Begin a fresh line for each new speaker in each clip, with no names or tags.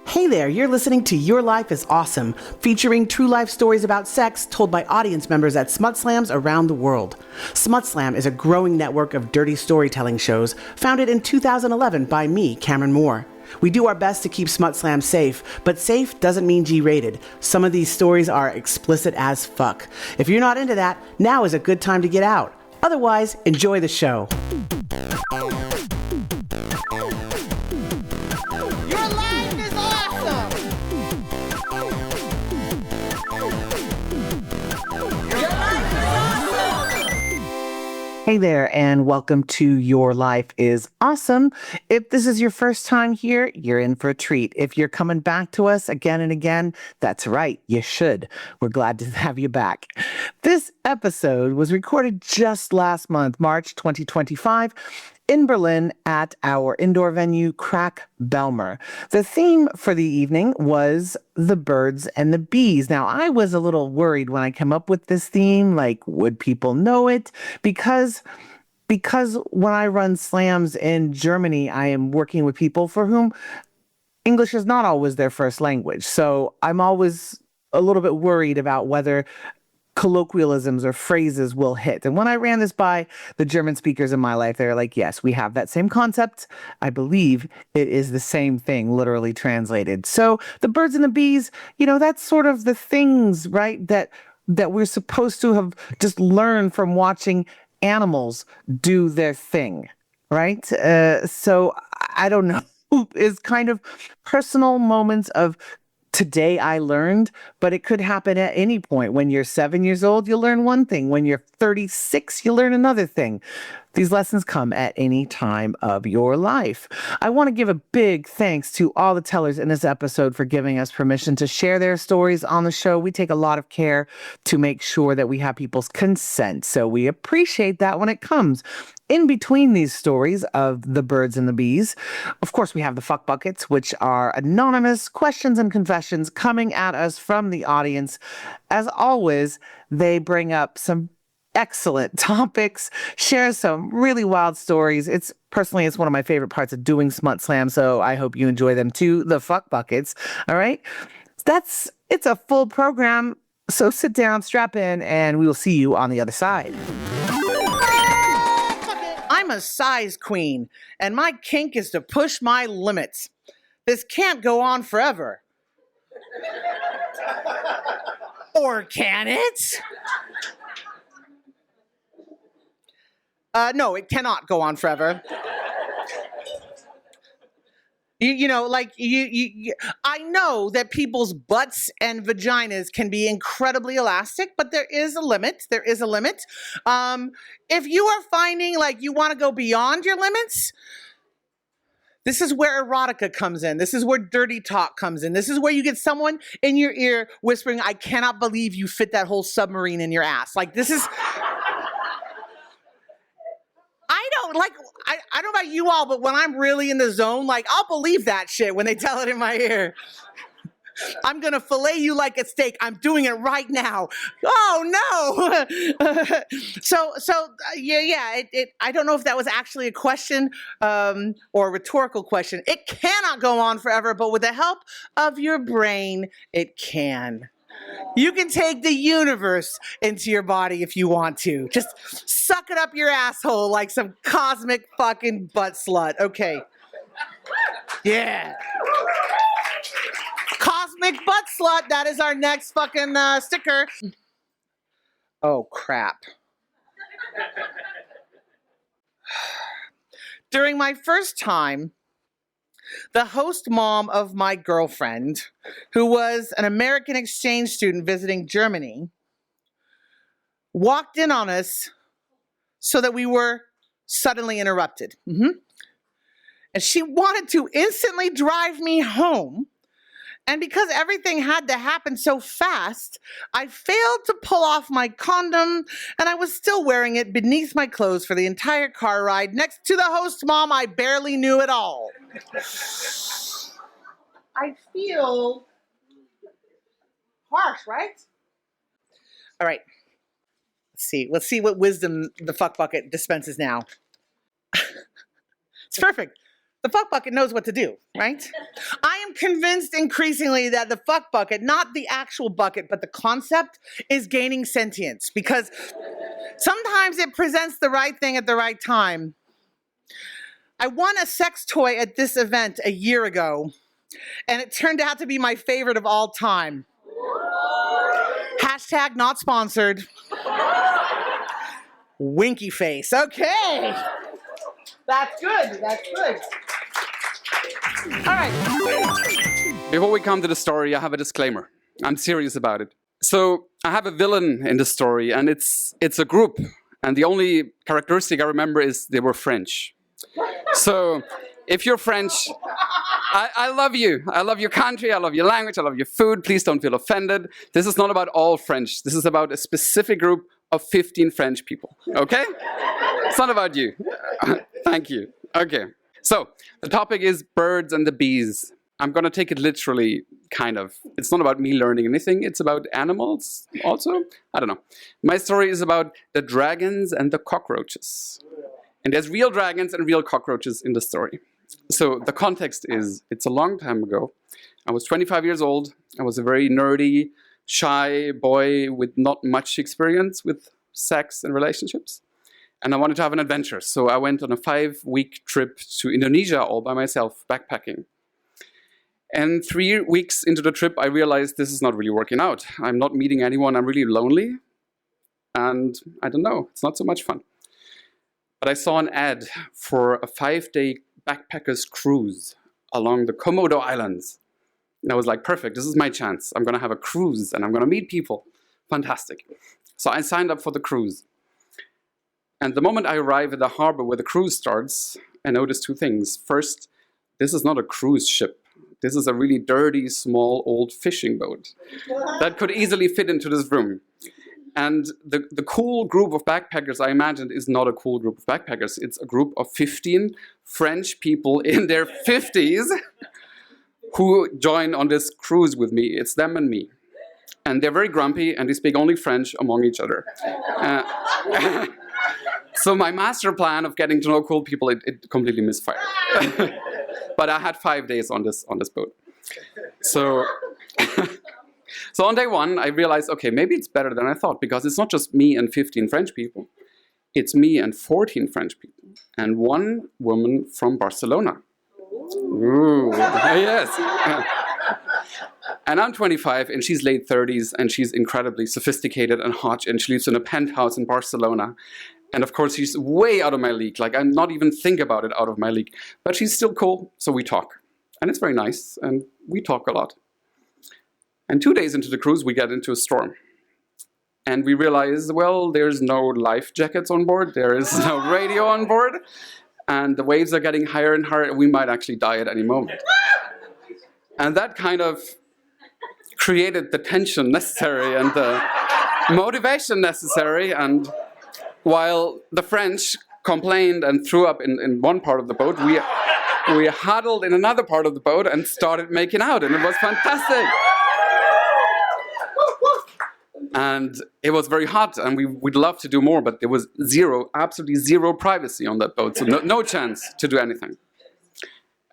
Hey there, you're listening to Your Life is Awesome, featuring true life stories about sex told by audience members at Smutslams around the world. Smutslam is a growing network of dirty storytelling shows founded in 2011 by me, Cameron Moore. We do our best to keep Smutslam safe, but safe doesn't mean G-rated. Some of these stories are explicit as fuck. If you're not into that, now is a good time to get out. Otherwise, enjoy the show. Hey there, and welcome to Your Life is Awesome. If this is your first time here, you're in for a treat. If you're coming back to us again and again, that's right, you should. We're glad to have you back. This episode was recorded just last month, March 2025, in Berlin at our indoor venue, Crack Bellmer. The theme for the evening was the birds and the bees. Now, I was a little worried when I came up with this theme, like, would people know it? Because when I run slams in Germany, I am working with people for whom English is not always their first language. So I'm always a little bit worried about whether colloquialisms or phrases will hit. And when I ran this by the German speakers in my life, they're like, yes, we have that same concept. I believe it is the same thing, literally translated. So the birds and the bees, that's sort of the things, right, that we're supposed to have just learned from watching animals do their thing, right? So I don't know, is kind of personal moments of today I learned, but it could happen at any point. When you're 7 years old, you'll learn one thing. When you're 36, you'll learn another thing. These lessons come at any time of your life. I want to give a big thanks to all the tellers in this episode for giving us permission to share their stories on the show. We take a lot of care to make sure that we have people's consent, so we appreciate that when it comes. In between these stories of the birds and the bees, of course, we have the fuck buckets, which are anonymous questions and confessions coming at us from the audience. As always, they bring up some excellent topics, share some really wild stories. It's one of my favorite parts of doing Smut Slam, so I hope you enjoy them too, the fuck buckets. All right? It's a full program, so sit down, strap in, and we will see you on the other side. I'm a size queen, and my kink is to push my limits. This can't go on forever. Or can it? No, it cannot go on forever. I know that people's butts and vaginas can be incredibly elastic, but there is a limit. If you are finding like you want to go beyond your limits, this is where erotica comes in. This is where dirty talk comes in. This is where you get someone in your ear whispering, I cannot believe you fit that whole submarine in your ass. Like, this is... I don't know about you all, but when I'm really in the zone, like, I'll believe that shit when they tell it in my ear. I'm going to fillet you like a steak. I'm doing it right now. Oh, no. I don't know if that was actually a question or a rhetorical question. It cannot go on forever, but with the help of your brain, it can. You can take the universe into your body if you want to. Just suck it up your asshole like some cosmic fucking butt slut. Okay. Yeah. Cosmic butt slut. That is our next fucking sticker. Oh, crap. During my first time, the host mom of my girlfriend, who was an American exchange student visiting Germany, walked in on us so that we were suddenly interrupted. And she wanted to instantly drive me home. And because everything had to happen so fast, I failed to pull off my condom, and I was still wearing it beneath my clothes for the entire car ride next to the host mom I barely knew at all. I feel harsh, right? All right. Let's see what wisdom the fuck bucket dispenses now. It's perfect. the fuck bucket knows what to do, right? I am convinced increasingly that the fuck bucket, not the actual bucket, but the concept, is gaining sentience, because sometimes it presents the right thing at the right time. I won a sex toy at this event a year ago, and it turned out to be my favorite of all time. Hashtag not sponsored. Winky face. Okay. That's good. That's good. All right.
Before we come to the story, I have a disclaimer. I'm serious about it. So I have a villain in the story, and it's a group. And the only characteristic I remember is they were French. So if you're French, I love you. I love your country. I love your language. I love your food. Please don't feel offended. This is not about all French. This is about a specific group of 15 French people. Okay? It's not about you. Thank you. Okay. So the topic is birds and the bees. I'm going to take it literally, kind of. It's not about me learning anything. It's about animals also. I don't know. My story is about the dragons and the cockroaches. And there's real dragons and real cockroaches in the story. So the context is, it's a long time ago. I was 25 years old. I was a very nerdy, shy boy with not much experience with sex and relationships. And I wanted to have an adventure. So I went on a 5-week trip to Indonesia all by myself, backpacking. And 3 weeks into the trip, I realized this is not really working out. I'm not meeting anyone. I'm really lonely. And I don't know, it's not so much fun. But I saw an ad for a 5-day backpackers cruise along the Komodo Islands. And I was like, perfect, this is my chance. I'm going to have a cruise and I'm going to meet people. Fantastic. So I signed up for the cruise. And the moment I arrive at the harbor where the cruise starts, I noticed 2 things. First, this is not a cruise ship. This is a really dirty, small, old fishing boat that could easily fit into this room. And the cool group of backpackers I imagined is not a cool group of backpackers. It's a group of 15 French people in their 50s who join on this cruise with me. It's them and me. And they're very grumpy, and they speak only French among each other. So my master plan of getting to know cool people, it completely misfired. But I had 5 days on this boat. So on day 1, I realized, okay, maybe it's better than I thought, because it's not just me and 15 French people. It's me and 14 French people, and 1 woman from Barcelona. Ooh, yes. And I'm 25, and she's late 30s, and she's incredibly sophisticated and hot, and she lives in a penthouse in Barcelona. And of course, she's way out of my league. Like, I'm not even think about it out of my league. But she's still cool, so we talk. And it's very nice, and we talk a lot. And 2 days into the cruise, we get into a storm. And we realize, well, there's no life jackets on board. There is no radio on board. And the waves are getting higher and higher. And we might actually die at any moment. And that kind of created the tension necessary and the motivation necessary. And while the French complained and threw up in one part of the boat, we huddled in another part of the boat and started making out. And it was fantastic. And it was very hot, and we'd love to do more, but there was absolutely zero privacy on that boat, so no chance to do anything.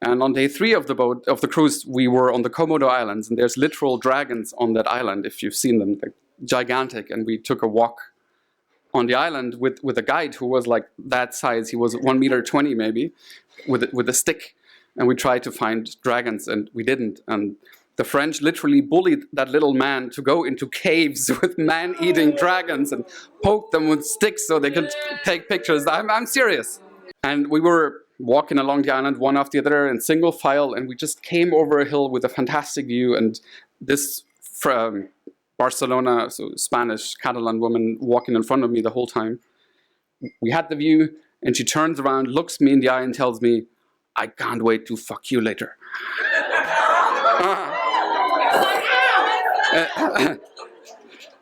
And on day 3 of the cruise, we were on the Komodo Islands, and there's literal dragons on that island, if you've seen them, like gigantic. And we took a walk on the island with a guide who was like that size. He was 1.20 meters maybe, with a stick. And we tried to find dragons, and we didn't. And the French literally bullied that little man to go into caves with man-eating dragons and poke them with sticks so they could take pictures. I'm serious. And we were walking along the island one after the other in single file, and we just came over a hill with a fantastic view. And this from Barcelona, so Spanish, Catalan woman walking in front of me the whole time. We had the view, and she turns around, looks me in the eye, and tells me, "I can't wait to fuck you later."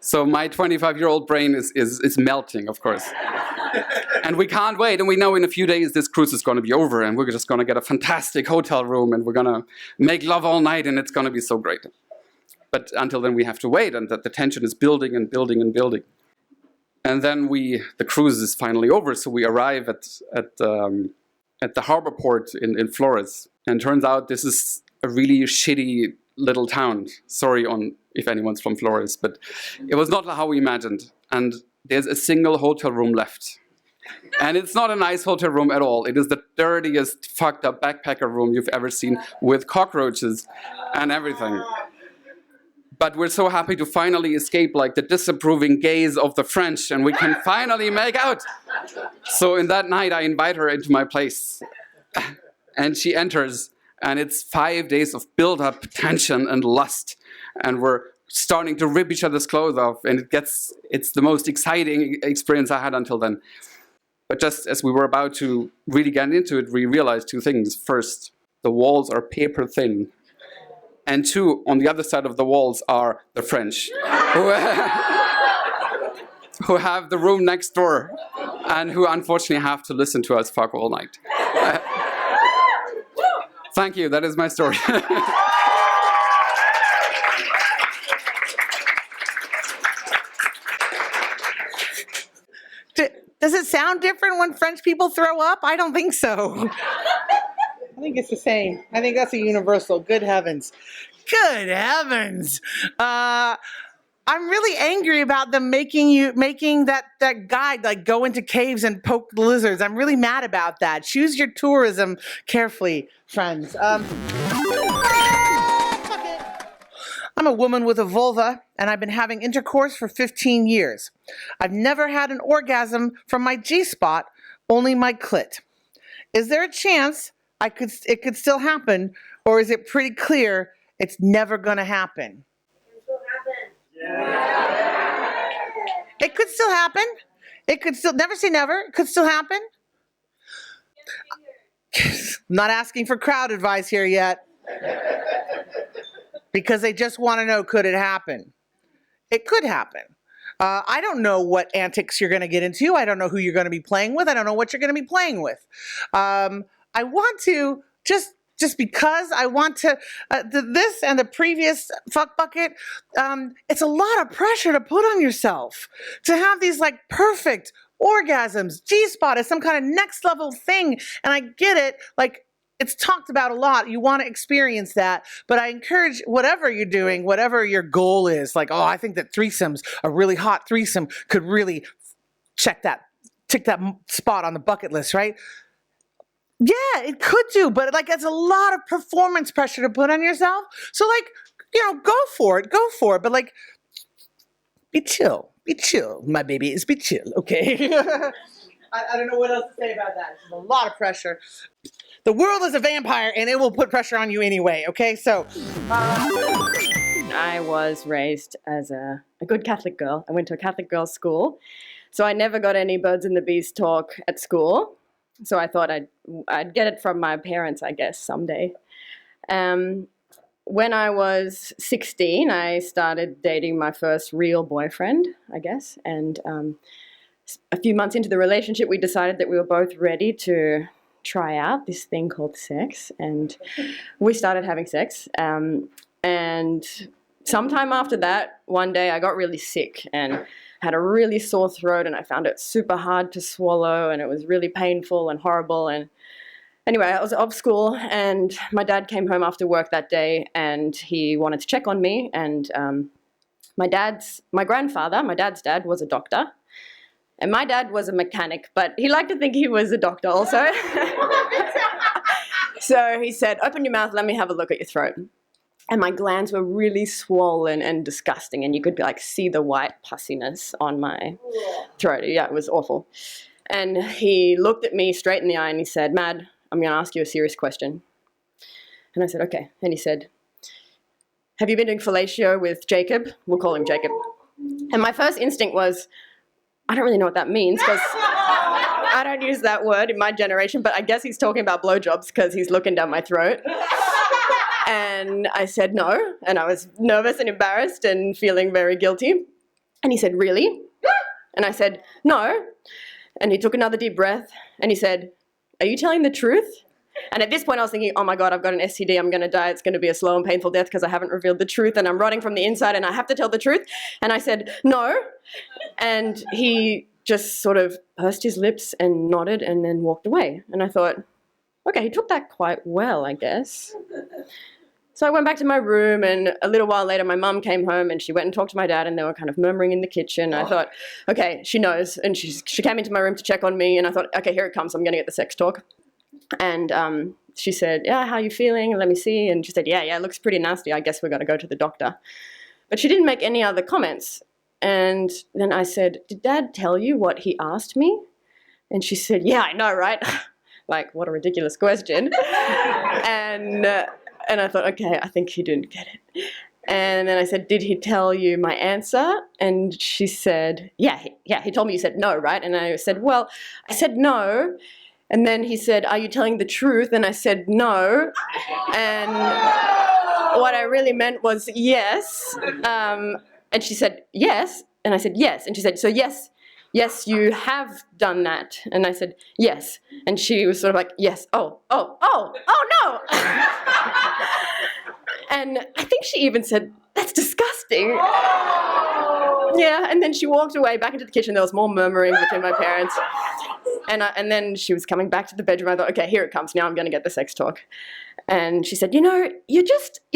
So my 25-year-old brain is melting, of course. And we can't wait. And we know in a few days this cruise is going to be over, and we're just going to get a fantastic hotel room, and we're going to make love all night, and it's going to be so great. But until then we have to wait, and the tension is building and building and building. And then the cruise is finally over, so we arrive at at the harbor port in Flores. And turns out this is a really shitty little town. Sorry if anyone's from Flores, but it was not how we imagined. And there's a single hotel room left. And it's not a nice hotel room at all. It is the dirtiest, fucked up backpacker room you've ever seen, with cockroaches and everything. But we're so happy to finally escape like the disapproving gaze of the French, and we can finally make out. So in that night, I invite her into my place. And she enters, and it's 5 days of build-up tension and lust. And we're starting to rip each other's clothes off, and it's the most exciting experience I had until then. But just as we were about to really get into it, we realized two things. First, the walls are paper thin. And two, on the other side of the walls are the French, who have the room next door, and who unfortunately have to listen to us fuck all night. Thank you, that is my story.
Does it sound different when French people throw up? I don't think so. I think it's the same. I think that's a universal. Good heavens. Good heavens. I'm really angry about them making that guide like go into caves and poke the lizards. I'm really mad about that. Choose your tourism carefully, friends. I'm a woman with a vulva, and I've been having intercourse for 15 years. I've never had an orgasm from my G-spot, only my clit. Is there a chance it could still happen, or is it pretty clear it's never going to happen?
It can still happen. Yeah.
It could still happen. It could still, never say never, it could still happen. I'm not asking for crowd advice here yet. Because they just want to know, could it happen? It could happen. I don't know what antics you're going to get into. I don't know who you're going to be playing with. I don't know what you're going to be playing with. I want to, just because I want to, this and the previous fuck bucket, it's a lot of pressure to put on yourself. To have these like perfect orgasms. G-spot is some kind of next level thing. And I get it, like, it's talked about a lot. You want to experience that. But I encourage whatever you're doing, whatever your goal is, like, oh, I think that threesomes, a really hot threesome could really tick that spot on the bucket list, right? Yeah, it could do, but like it's a lot of performance pressure to put on yourself. So like, go for it. But like, be chill, my babies, be chill, okay? I don't know what else to say about that. It's a lot of pressure. The world is a vampire, and it will put pressure on you anyway, okay? So,
I was raised as a good Catholic girl. I went to a Catholic girls' school, so I never got any birds and the bees talk at school. So I thought I'd get it from my parents, I guess, someday. When I was 16, I started dating my first real boyfriend, I guess, and a few months into the relationship, we decided that we were both ready to try out this thing called sex, and we started having sex. And sometime after that, one day I got really sick and had a really sore throat, and I found it super hard to swallow, and it was really painful and horrible. And anyway, I was off school, and my dad came home after work that day, and he wanted to check on me. And my dad's dad was a doctor. And my dad was a mechanic, but he liked to think he was a doctor also. So he said, open your mouth, let me have a look at your throat. And my glands were really swollen and disgusting, and you could like see the white pussiness on my throat. Yeah, it was awful. And he looked at me straight in the eye and he said, Mad, I'm going to ask you a serious question. And I said, okay. And he said, have you been doing fellatio with Jacob? We'll call him Jacob. And my first instinct was, I don't really know what that means because I don't use that word in my generation, but I guess he's talking about blowjobs because he's looking down my throat. And I said no, and I was nervous and embarrassed and feeling very guilty. And he said, really? And I said, no. And he took another deep breath and he said, are you telling the truth? And at this point I was thinking, oh my God, I've got an STD, I'm going to die. It's going to be a slow and painful death because I haven't revealed the truth and I'm rotting from the inside and I have to tell the truth. And I said, no. And he just sort of pursed his lips and nodded and then walked away. And I thought, okay, he took that quite well, I guess. So I went back to my room, and a little while later, my mum came home, and she went and talked to my dad, and they were kind of murmuring in the kitchen. I thought, okay, she knows. And she came into my room to check on me, and I thought, okay, here it comes. I'm going to get the sex talk. And she said, yeah, how are you feeling? Let me see. And she said, yeah, it looks pretty nasty. I guess we're going to go to the doctor. But she didn't make any other comments. And then I said, did Dad tell you what he asked me? And she said, yeah, I know, right? Like, what a ridiculous question. And I thought, okay, I think he didn't get it. And then I said, did he tell you my answer? And she said, yeah, he told me you said no, right? And I said, well, I said no. And then he said, are you telling the truth? And I said, no. And what I really meant was yes. And she said, yes. And I said, yes. And she said, so yes, you have done that. And I said, yes. And she was sort of like, yes, oh, no. And I think she even said, that's disgusting. Yeah, and then she walked away back into the kitchen. There was more murmuring between my parents. And then she was coming back to the bedroom. I thought, okay, here it comes. Now I'm going to get the sex talk. And she said, you're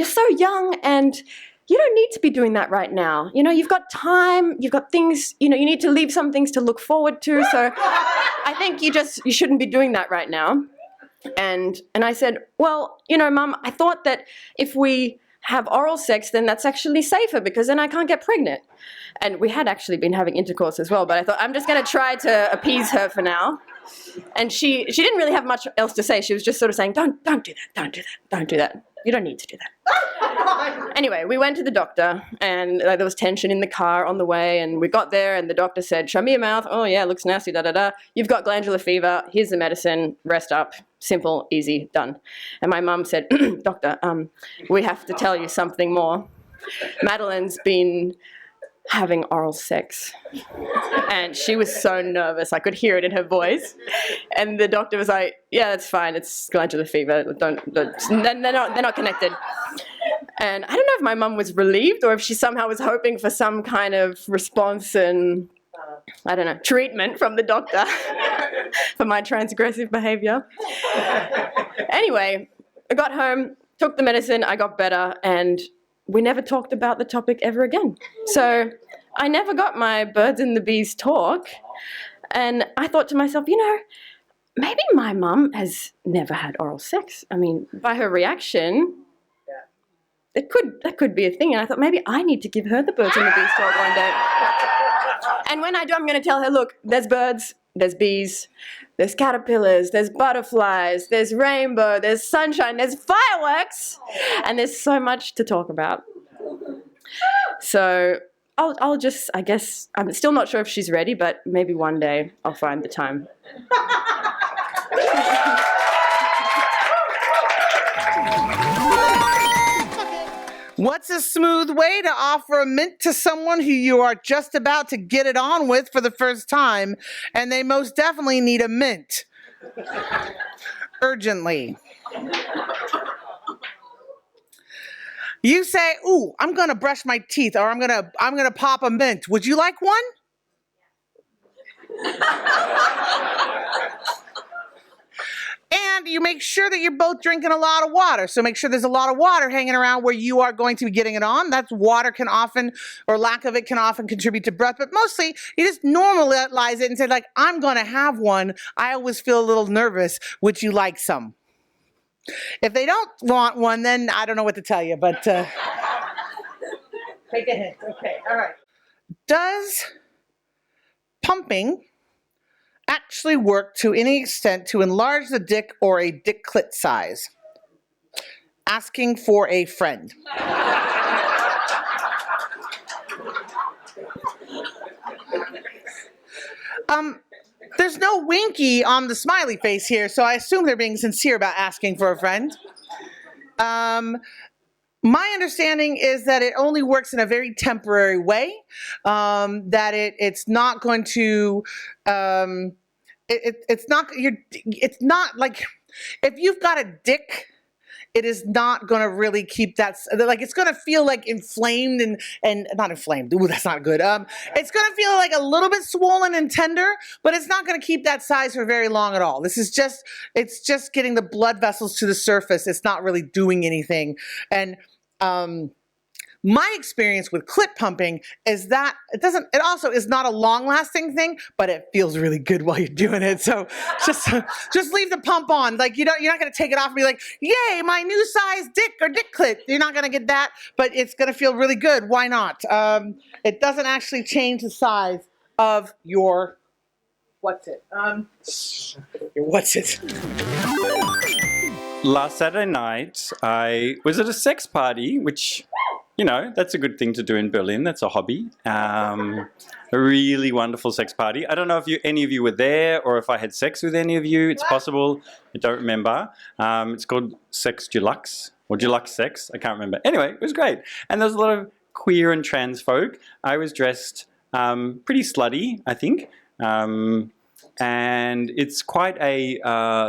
so young, and you don't need to be doing that right now. You've got time, you've got things, you need to leave some things to look forward to. So I think you shouldn't be doing that right now. And I said, well, Mum, I thought that if we have oral sex, then that's actually safer, because then I can't get pregnant. And we had actually been having intercourse as well, but I thought I'm just going to try to appease her for now. And she didn't really have much else to say. She was just sort of saying, don't do that. You don't need to do that. Anyway, we went to the doctor, and there was tension in the car on the way, and we got there, and the doctor said, show me your mouth. Oh yeah, it looks nasty, da-da-da. You've got glandular fever. Here's the medicine. Rest up. Simple, easy, done. And my mum said, doctor, we have to tell you something more. Madeline's been having oral sex. And she was so nervous. I could hear it in her voice. And the doctor was like, yeah, that's fine. It's glandular fever. They're not connected. And I don't know if my mum was relieved or if she somehow was hoping for some kind of response and, I don't know, treatment from the doctor for my transgressive behavior. Anyway, I got home, took the medicine, I got better, and we never talked about the topic ever again. So I never got my birds and the bees talk. And I thought to myself, maybe my mum has never had oral sex. I mean, by her reaction, that could be a thing. And I thought maybe I need to give her the birds and the bees talk one day. And when I do, I'm going to tell her, look, there's birds, there's bees, there's caterpillars, there's butterflies, there's rainbow, there's sunshine, there's fireworks, and there's so much to talk about. So I'll just, I guess, I'm still not sure if she's ready, but maybe one day I'll find the time.
What's a smooth way to offer a mint to someone who you are just about to get it on with for the first time, and they most definitely need a mint? Urgently. You say, ooh, I'm going to brush my teeth, or I'm going to pop a mint. Would you like one? And you make sure that you're both drinking a lot of water. So make sure there's a lot of water hanging around where you are going to be getting it on. That's water can often, or lack of it can often contribute to breath. But mostly, you just normalize it and say, like, I'm going to have one. I always feel a little nervous. Would you like some? If they don't want one, then I don't know what to tell you. But take a hint. Okay, all right. Does pumping actually work to any extent to enlarge the dick or a dick clit size? Asking for a friend. There's no winky on the smiley face here, so I assume they're being sincere about asking for a friend. My understanding is that it only works in a very temporary way, that it's not going to, it's not like, if you've got a dick, it is not going to really keep that, like, it's going to feel like inflamed and not inflamed. Ooh, that's not good. It's going to feel like a little bit swollen and tender, but it's not going to keep that size for very long at all. It's just getting the blood vessels to the surface. It's not really doing anything. And, my experience with clit pumping is that it also is not a long-lasting thing, but it feels really good while you're doing it. So just leave the pump on. Like, you're not going to take it off and be like, yay, my new size dick or dick clit. You're not going to get that, but it's going to feel really good. Why not? It doesn't actually change the size of your, what's it?
Last Saturday night, I was at a sex party, which, that's a good thing to do in Berlin. That's a hobby. A really wonderful sex party. I don't know if any of you were there or if I had sex with any of you. It's possible. I don't remember. It's called Sex Deluxe or Deluxe Sex. I can't remember. Anyway, it was great. And there was a lot of queer and trans folk. I was dressed pretty slutty, I think. And it's quite a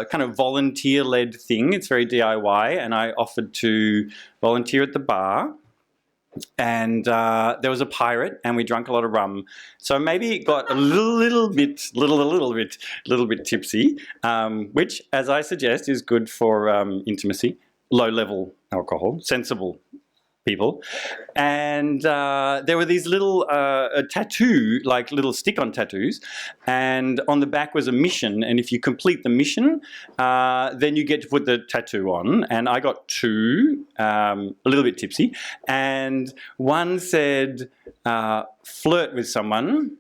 kind of volunteer-led thing. It's very DIY, and I offered to volunteer at the bar. And there was a pirate, and we drank a lot of rum. So maybe it got a little bit tipsy, which, as I suggest, is good for intimacy. Low-level alcohol, sensible people. And there were these little tattoo, like little stick-on tattoos, and on the back was a mission, and if you complete the mission, then you get to put the tattoo on. And I got two, a little bit tipsy, and one said flirt with someone,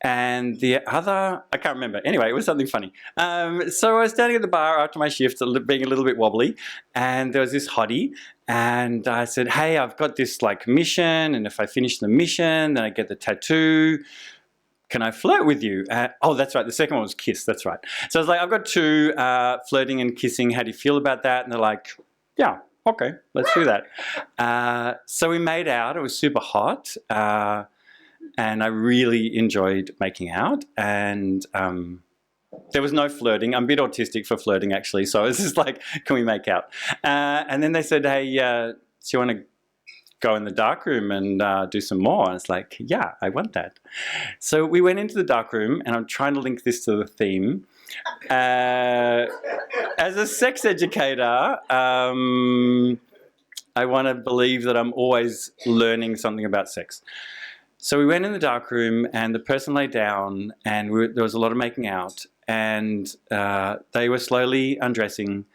and the other, I can't remember. Anyway, it was something funny. So I was standing at the bar after my shift, being a little bit wobbly, and there was this hottie, and I said, hey, I've got this like mission, and if I finish the mission, then I get the tattoo. Can I flirt with you? Oh, that's right. The second one was kiss. That's right. So I was like, I've got two, flirting and kissing. How do you feel about that? And they're like, yeah, okay, let's do that. So we made out. It was super hot. And I really enjoyed making out, and there was no flirting. I'm a bit autistic for flirting, actually, so I was just like, can we make out? And then they said, hey, do you want to go in the dark room and do some more? And it's like, yeah, I want that. So we went into the dark room, and I'm trying to link this to the theme. As a sex educator, I want to believe that I'm always learning something about sex. So we went in the dark room, and the person lay down, and there was a lot of making out, and they were slowly undressing,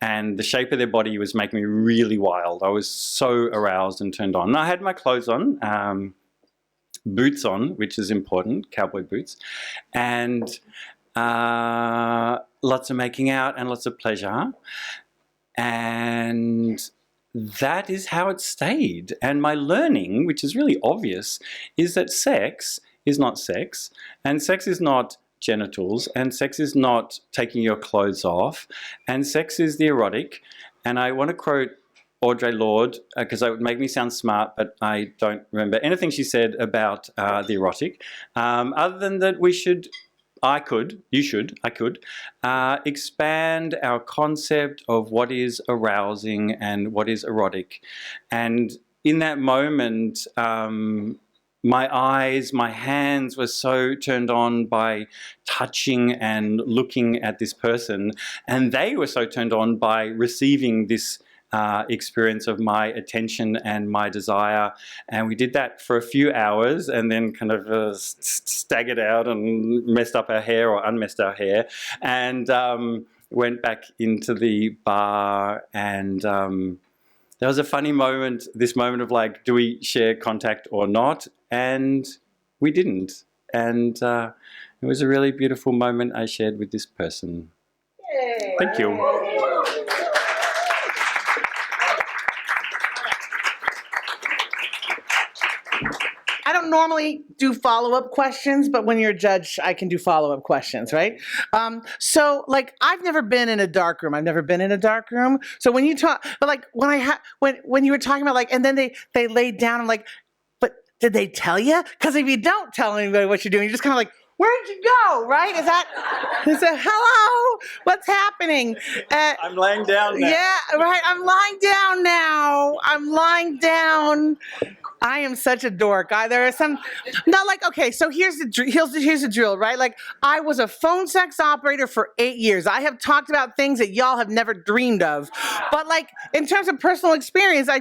and the shape of their body was making me really wild. I was so aroused and turned on. And I had my clothes on, boots on, which is important, cowboy boots, and lots of making out and lots of pleasure, and that is how it stayed. And my learning, which is really obvious, is that sex is not sex, and sex is not genitals, and sex is not taking your clothes off, and sex is the erotic. And I want to quote Audre Lorde, because it would make me sound smart, but I don't remember anything she said about the erotic, other than that I could expand our concept of what is arousing and what is erotic. And in that moment, my eyes, my hands were so turned on by touching and looking at this person, and they were so turned on by receiving this experience of my attention and my desire. And we did that for a few hours, and then kind of staggered out and messed up our hair or unmessed our hair, and went back into the bar. And there was a funny moment, this moment of like, do we share contact or not? And we didn't. And it was a really beautiful moment I shared with this person.
Yay.
Thank you.
I don't normally do follow-up questions, but when you're a judge, I can do follow-up questions, right? So, like, I've never been in a dark room. So when you talk, but like when you were talking about like, and then they laid down, I'm like, but did they tell you? Because if you don't tell anybody what you're doing, you're just kind of like, where'd you go? Right? Is that hello? What's happening?
I'm laying down now.
Yeah, right. I'm lying down now. I'm lying down. I am such a dork. There are some, not like, okay, so here's the drill, right? Like, I was a phone sex operator for 8 years. I have talked about things that y'all have never dreamed of. But like, in terms of personal experience, I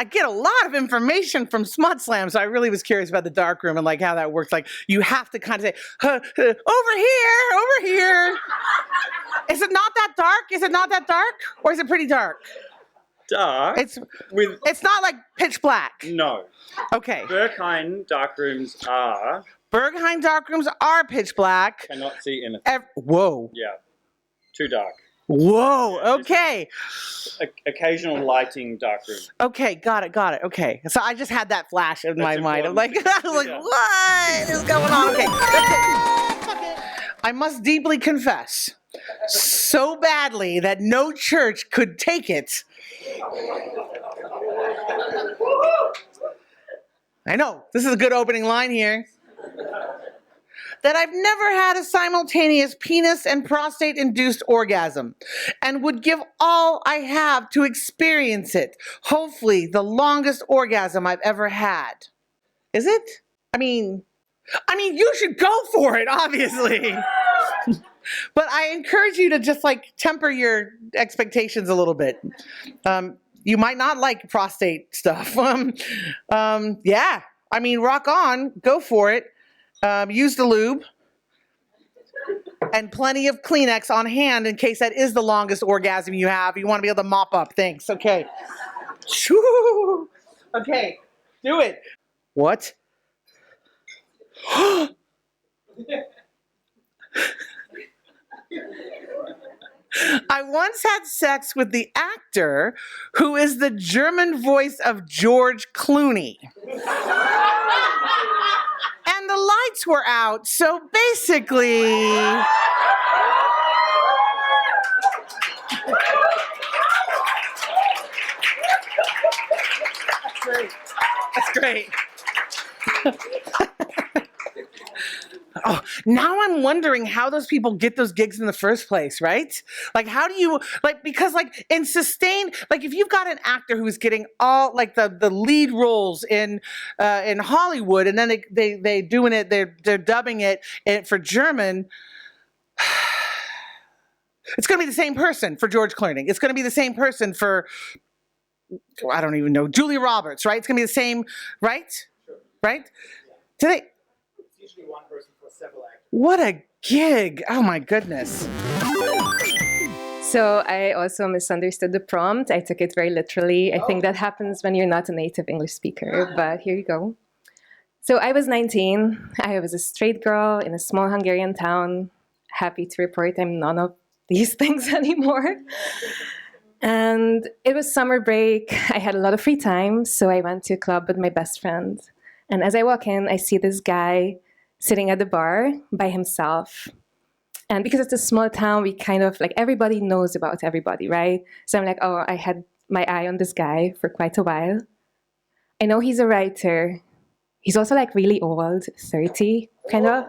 get a lot of information from Smut Slam, so I really was curious about the dark room and like how that works. Like, you have to kind of say, over here. Is it not that dark? Is it not that dark? Or is it pretty dark?
Dark.
It's not like pitch black.
No.
Okay.
Berghain darkrooms are.
Berghain darkrooms are pitch black.
Cannot see anything.
Whoa.
Yeah. Too dark.
Whoa. Okay.
Occasional lighting darkroom.
Okay. Got it. Okay. So I just had that flash in my mind. I'm like,
Yeah.
what is going on? Okay. That's it. I must deeply confess, so badly that no church could take it. I know, this is a good opening line here. That I've never had a simultaneous penis and prostate-induced orgasm and would give all I have to experience it. Hopefully, the longest orgasm I've ever had. Is it? I mean, you should go for it, obviously. But I encourage you to just like temper your expectations a little bit. You might not like prostate stuff. Yeah, I mean, rock on, go for it. Use the lube and plenty of Kleenex on hand in case that is the longest orgasm you have. You want to be able to mop up. Thanks. Okay. Okay, do it. What? I once had sex with the actor who is the German voice of George Clooney. And the lights were out, so basically... That's great. Oh, now I'm wondering how those people get those gigs in the first place, right? Like, how do you, like, because, like, in sustained, like, if you've got an actor who's getting all, like, the lead roles in Hollywood, and then they doing it, they're dubbing it for German, it's going to be the same person for George Clooney. It's going to be the same person for, I don't even know, Julia Roberts, right? It's going to be the same, right? Sure. Right? Today. It's usually one person for several actors. What a gig. Oh my goodness.
So I also misunderstood the prompt. I took it very literally. I think that happens when you're not a native English speaker, but here you go. So I was 19. I was a straight girl in a small Hungarian town. Happy to report I'm none of these things anymore. And it was summer break. I had a lot of free time, so I went to a club with my best friend. And as I walk in, I see this guy sitting at the bar by himself. And because it's a small town, we kind of, like, everybody knows about everybody, right? So I'm like, oh, I had my eye on this guy for quite a while. I know he's a writer. He's also, like, really old, 30, kind of.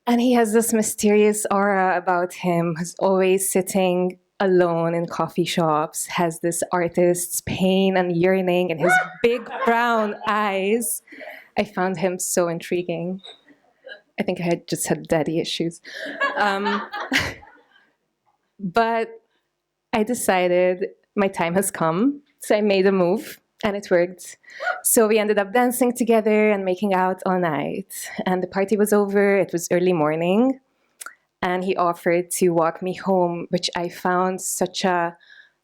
And he has this mysterious aura about him. He's always sitting alone in coffee shops, has this artist's pain and yearning in his big brown eyes. I found him so intriguing. I think I had just had daddy issues. But I decided my time has come, so I made a move. And it worked. So we ended up dancing together and making out all night. And the party was over. It was early morning. And he offered to walk me home, which I found such a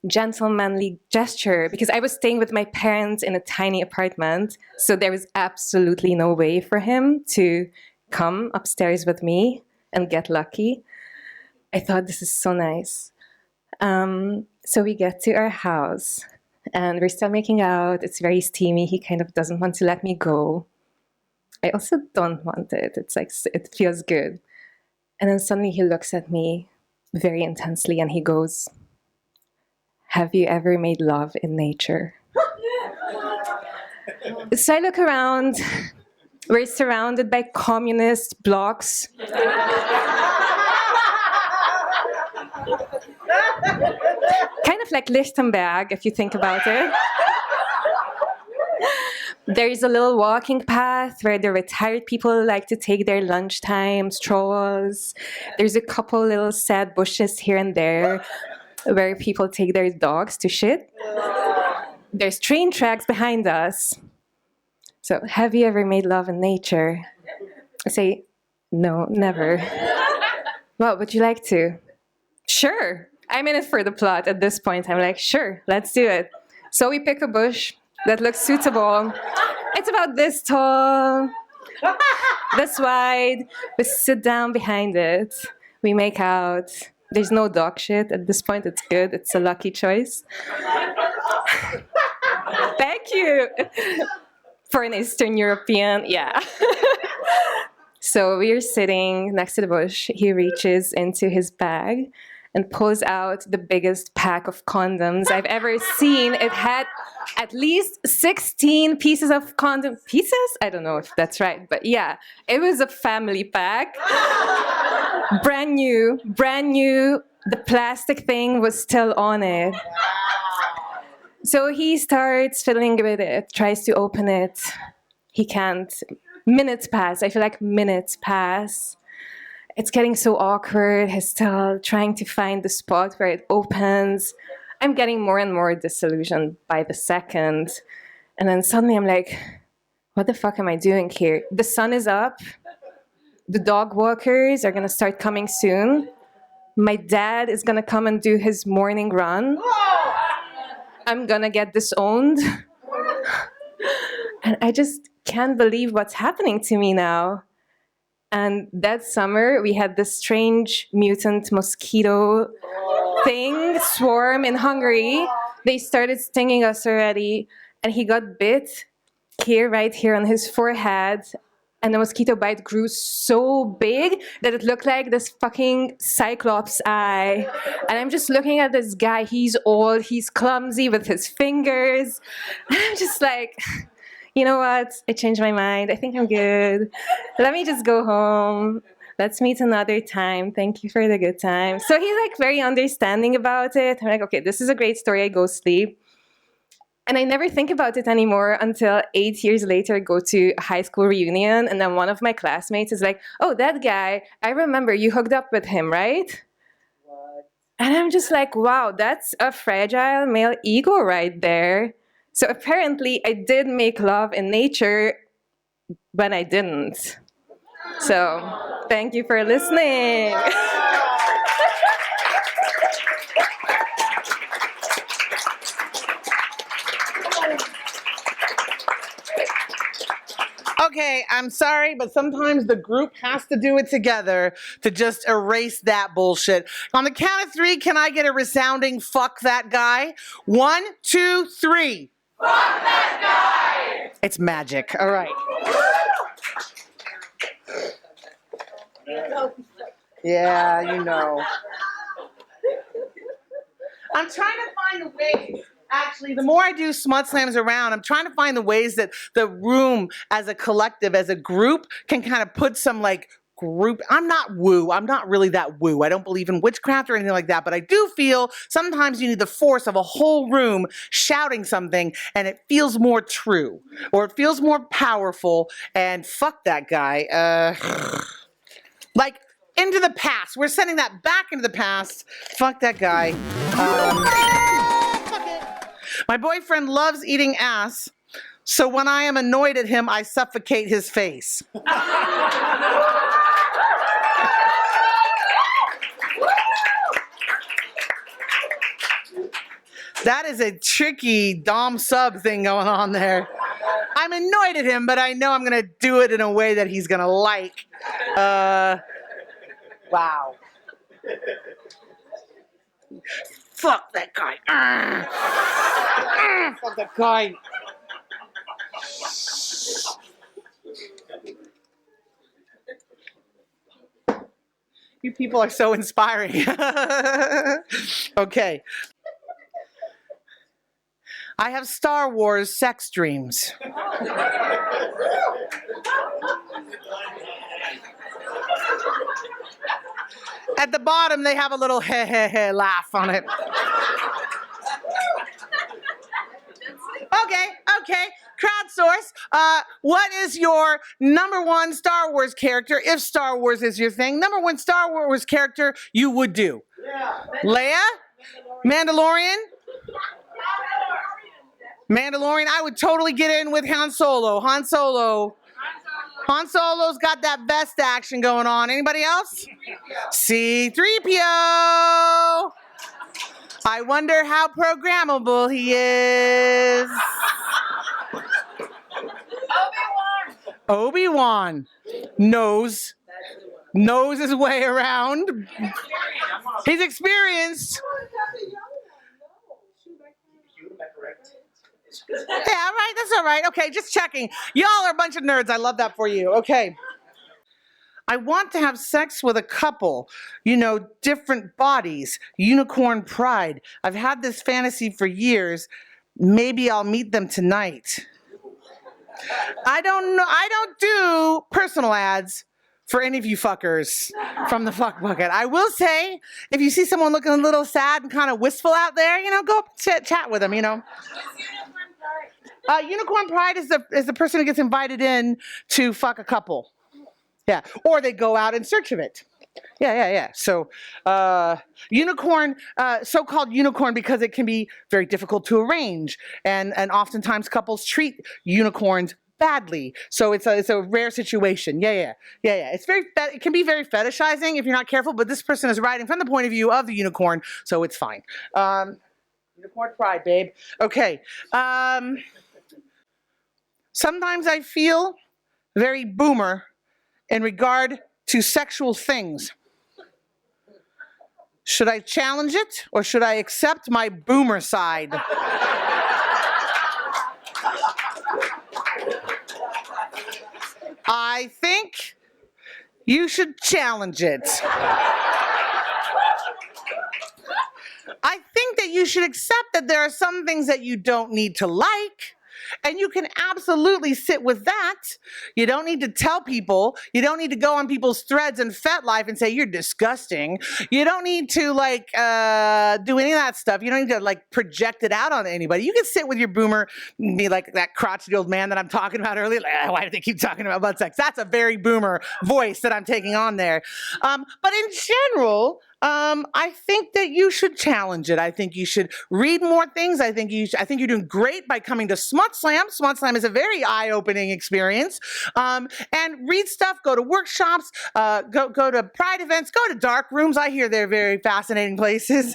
gentlemanly gesture because I was staying with my parents in a tiny apartment. So there was absolutely no way for him to come upstairs with me and get lucky. I thought, this is so nice. So we get to our house. And we're still making out. It's very steamy. He kind of doesn't want to let me go. I also don't want it. It's like, it feels good. And then suddenly he looks at me very intensely and he goes, have you ever made love in nature? So I look around We're surrounded by communist blocks. Kind of like Lichtenberg, if you think about it. There's a little walking path where the retired people like to take their lunchtime strolls. There's a couple little sad bushes here and there where people take their dogs to shit. There's train tracks behind us. So, have you ever made love in nature? I say, no, never. Well, would you like to? Sure. I'm in it for the plot at this point. I'm like, sure, let's do it. So we pick a bush that looks suitable. It's about this tall, this wide. We sit down behind it. We make out. There's no dog shit. At this point, it's good. It's a lucky choice. Thank you. For an Eastern European, yeah. So we're sitting next to the bush. He reaches into his bag and pulls out the biggest pack of condoms I've ever seen. It had at least 16 pieces of condom pieces? I don't know if that's right, but yeah, it was a family pack. Brand new. The plastic thing was still on it. So he starts fiddling with it, tries to open it. He can't. Minutes pass. I feel like minutes pass. It's getting so awkward. He's still trying to find the spot where it opens. I'm getting more and more disillusioned by the second. And then suddenly I'm like, what the fuck am I doing here? The sun is up. The dog walkers are going to start coming soon. My dad is going to come and do his morning run. I'm going to get disowned. And I just can't believe what's happening to me now. And that summer, we had this strange mutant mosquito thing, swarm in Hungary. They started stinging us already. And he got bit here, right here on his forehead. And the mosquito bite grew so big that it looked like this fucking cyclops eye. And I'm just looking at this guy. He's old. He's clumsy with his fingers. And I'm just like, you know what? I changed my mind. I think I'm good. Let me just go home. Let's meet another time. Thank you for the good time. So he's like very understanding about it. I'm like, okay, this is a great story. I go sleep. And I never think about it anymore until 8 years later, I go to a high school reunion. And then one of my classmates is like, oh, that guy, I remember you hooked up with him, right? What? And I'm just like, wow, that's a fragile male ego right there. So apparently I did make love in nature when I didn't. So thank you for listening.
Okay, I'm sorry, but sometimes the group has to do it together to just erase that bullshit. On the count of 3, can I get a resounding fuck that guy? 1, 2, 3. Fuck that guy! It's magic. All right. Yeah, you know. I'm trying to find a way. Actually, the more I do smut slams around, I'm trying to find the ways that the room as a collective, as a group, can kind of put some like group. I'm not woo. I'm not really that woo. I don't believe in witchcraft or anything like that, but I do feel sometimes you need the force of a whole room shouting something and it feels more true or it feels more powerful. And fuck that guy. Like into the past. We're sending that back into the past. Fuck that guy. Fuck it. My boyfriend loves eating ass, so when I am annoyed at him, I suffocate his face. That is a tricky dom sub thing going on there. I'm annoyed at him, but I know I'm going to do it in a way that he's going to like. Wow. Fuck that guy. Fuck that guy. You people are so inspiring. Okay. I have Star Wars sex dreams. At the bottom, they have a little heh heh heh laugh on it. Okay. Crowdsource. What is your number one Star Wars character, if Star Wars is your thing? Number one Star Wars character you would do? Leia? Mandalorian? Mandalorian. I would totally get in with Han Solo. Han Solo's got that vest action going on. Anybody else? C-3PO. I wonder how programmable he is. Obi-Wan knows his way around. He's experienced. Yeah, all right, that's all right. Okay, just checking. Y'all are a bunch of nerds. I love that for you. Okay. I want to have sex with a couple, different bodies, unicorn pride. I've had this fantasy for years. Maybe I'll meet them tonight. I don't know. I don't do personal ads for any of you fuckers from the fuck bucket. I will say, if you see someone looking a little sad and kind of wistful out there, go up and chat with them, Unicorn pride is the person who gets invited in to fuck a couple. Yeah, or they go out in search of it. Yeah. So, unicorn, so-called unicorn, because it can be very difficult to arrange, and oftentimes couples treat unicorns badly. So it's a rare situation. Yeah. It can be very fetishizing if you're not careful. But this person is writing from the point of view of the unicorn, so it's fine. Unicorn pride, babe. Okay. Sometimes I feel very boomer in regard to sexual things. Should I challenge it, or should I accept my boomer side? I think you should challenge it. I think that you should accept that there are some things that you don't need to like, and you can absolutely sit with that. You don't need to tell people. You don't need to go on people's threads and FetLife and say, you're disgusting. You don't need to do any of that stuff. You don't need to project it out on anybody. You can sit with your boomer and be like that crotchety old man that I'm talking about earlier. Why do they keep talking about butt sex? That's a very boomer voice that I'm taking on there. But in general, I think that you should challenge it. I think you should read more things. I think you're doing great by coming to SmutSlam. SmutSlam is a very eye-opening experience. And read stuff, go to workshops, go to pride events, go to dark rooms. I hear they're very fascinating places.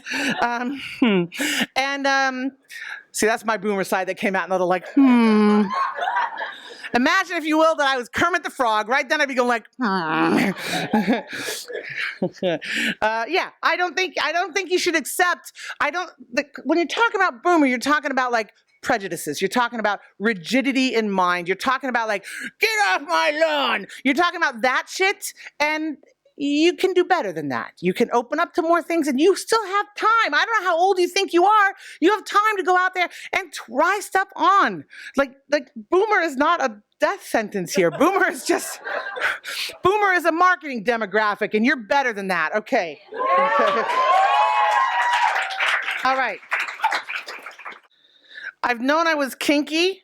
See, that's my boomer side that came out and a little Imagine, if you will, that I was Kermit the Frog. Right then I'd be going yeah, I don't think you should accept, when you're talking about boomer, you're talking about prejudices. You're talking about rigidity in mind. You're talking about get off my lawn. You're talking about that shit, and you can do better than that. You can open up to more things, and you still have time. I don't know how old you think you are. You have time to go out there and try stuff on. Boomer is not a death sentence here. Boomer is a marketing demographic, and you're better than that. Okay. All right. I've known I was kinky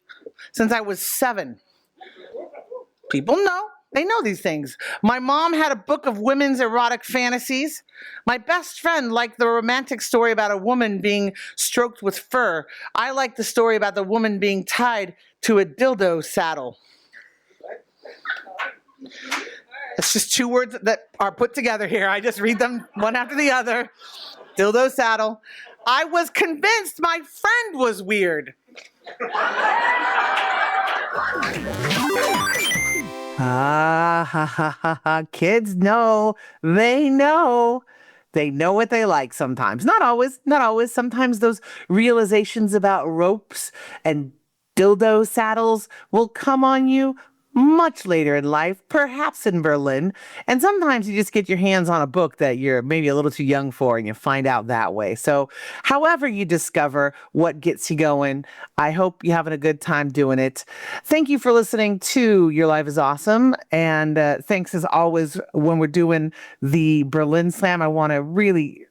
since I was 7. People know. They know these things. My mom had a book of women's erotic fantasies. My best friend liked the romantic story about a woman being stroked with fur. I like the story about the woman being tied to a dildo saddle. It's just 2 words that are put together here. I just read them one after the other. Dildo saddle. I was convinced my friend was weird. Kids know. They know. They know what they like sometimes. Not always. Sometimes those realizations about ropes and dildo saddles will come on you much later in life, perhaps in Berlin. And sometimes you just get your hands on a book that you're maybe a little too young for and you find out that way. So however you discover what gets you going, I hope you're having a good time doing it. Thank you for listening to Your Life is Awesome. And thanks as always when we're doing the Berlin Slam. I want to really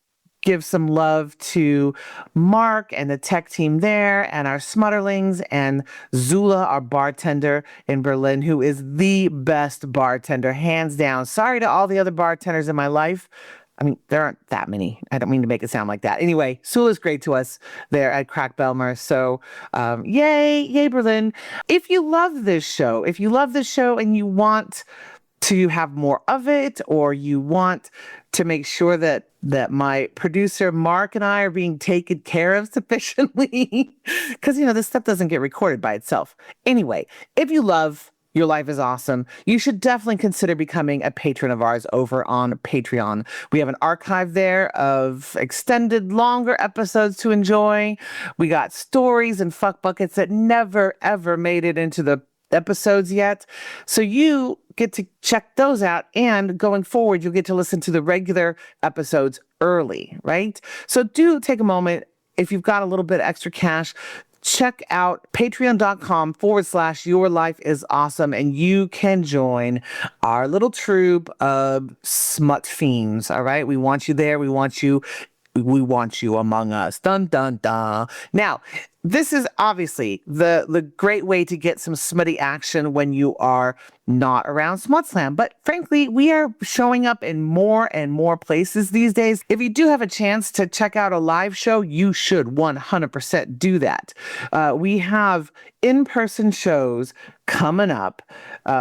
give some love to Marc and the tech team there and our smutterlings and Zula, our bartender in Berlin, who is the best bartender, hands down. Sorry to all the other bartenders in my life. I mean, there aren't that many. I don't mean to make it sound like that. Anyway, Zula's great to us there at Crack Bellmer. So yay, Berlin. If you love this show and you want to have more of it, or you want to make sure that my producer Marc and I are being taken care of sufficiently, because this stuff doesn't get recorded by itself. Anyway, if you love Your Life is Awesome, you should definitely consider becoming a patron of ours over on Patreon. We have an archive there of extended, longer episodes to enjoy. We got stories and fuck buckets that never ever made it into the episodes yet. So you get to check those out, and going forward, you'll get to listen to the regular episodes early, right? So do take a moment. If you've got a little bit extra cash, check out patreon.com/Your Life is Awesome, and you can join our little troop of smut fiends. All right. We want you there. We want you among us. Dun, dun, dun. Now, this is obviously the great way to get some smutty action when you are not around SmutSlam. But frankly, we are showing up in more and more places these days. If you do have a chance to check out a live show, you should 100% do that. We have in-person shows coming up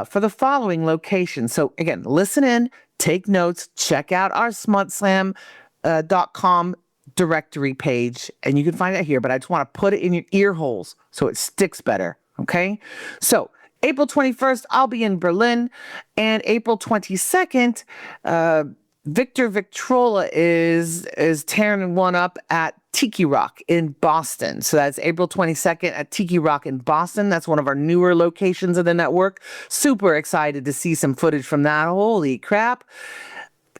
for the following locations. So again, listen in, take notes, check out our smutslam.com directory page, and you can find it here, but I just want to put it in your ear holes so it sticks better. Okay. So April 21st, I'll be in Berlin, and April 22nd, Victor Victrola is tearing one up at Tiki Rock in Boston. So that's April 22nd at Tiki Rock in Boston. That's one of our newer locations of the network. Super excited to see some footage from that. Holy crap.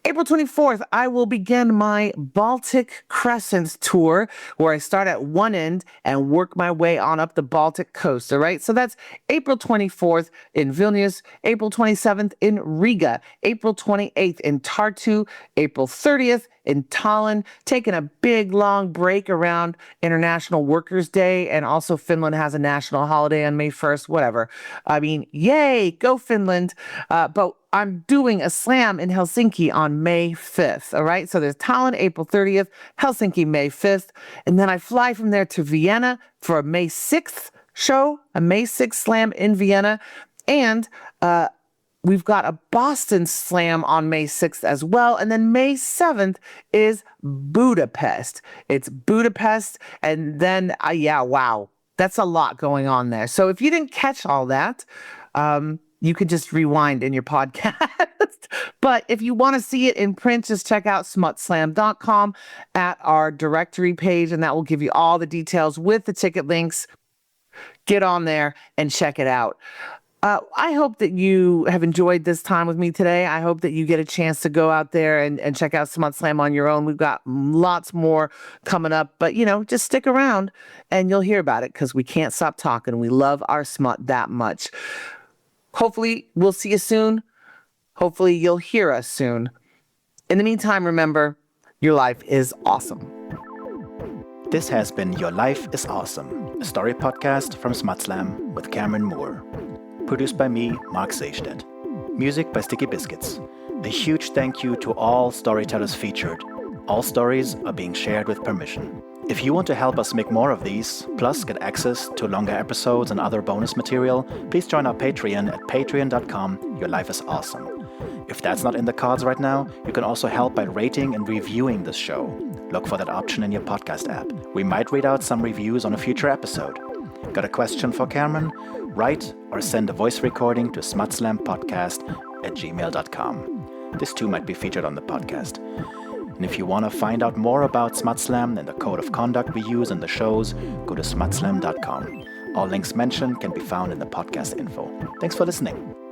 April 24th, I will begin my Baltic Crescent tour, where I start at one end and work my way on up the Baltic coast. All right. So that's April 24th in Vilnius, April 27th in Riga, April 28th in Tartu, April 30th in Tallinn, taking a big long break around International Workers' Day. And also Finland has a national holiday on May 1st, whatever. I mean, yay, go Finland. But I'm doing a slam in Helsinki on May 5th. All right. So there's Tallinn, April 30th, Helsinki, May 5th. And then I fly from there to Vienna for a May 6th show, a May 6th slam in Vienna. And, we've got a Boston slam on May 6th as well. And then May 7th is Budapest. It's Budapest. And then, wow, that's a lot going on there. So if you didn't catch all that, you could just rewind in your podcast. But if you want to see it in print, just check out smutslam.com at our directory page, and that will give you all the details with the ticket links. Get on there and check it out. I hope that you have enjoyed this time with me today. I hope that you get a chance to go out there and check out SmutSlam on your own. We've got lots more coming up, but just stick around and you'll hear about it, because we can't stop talking. We love our smut that much. Hopefully we'll see you soon. Hopefully you'll hear us soon. In the meantime, remember, your life is awesome.
This has been Your Life is Awesome, a story podcast from SmutSlam with Cameron Moore. Produced by me, Marc Seistedt. Music by Sticky Biscuits. A huge thank you to all storytellers featured. All stories are being shared with permission. If you want to help us make more of these, plus get access to longer episodes and other bonus material, please join our Patreon at patreon.com/yourlifeisawesome. If that's not in the cards right now, you can also help by rating and reviewing this show. Look for that option in your podcast app. We might read out some reviews on a future episode. Got a question for Cameron? Write or send a voice recording to smutslampodcast@gmail.com. This too might be featured on the podcast. And if you want to find out more about SmutSlam and the code of conduct we use in the shows, go to smutslam.com. All links mentioned can be found in the podcast info. Thanks for listening.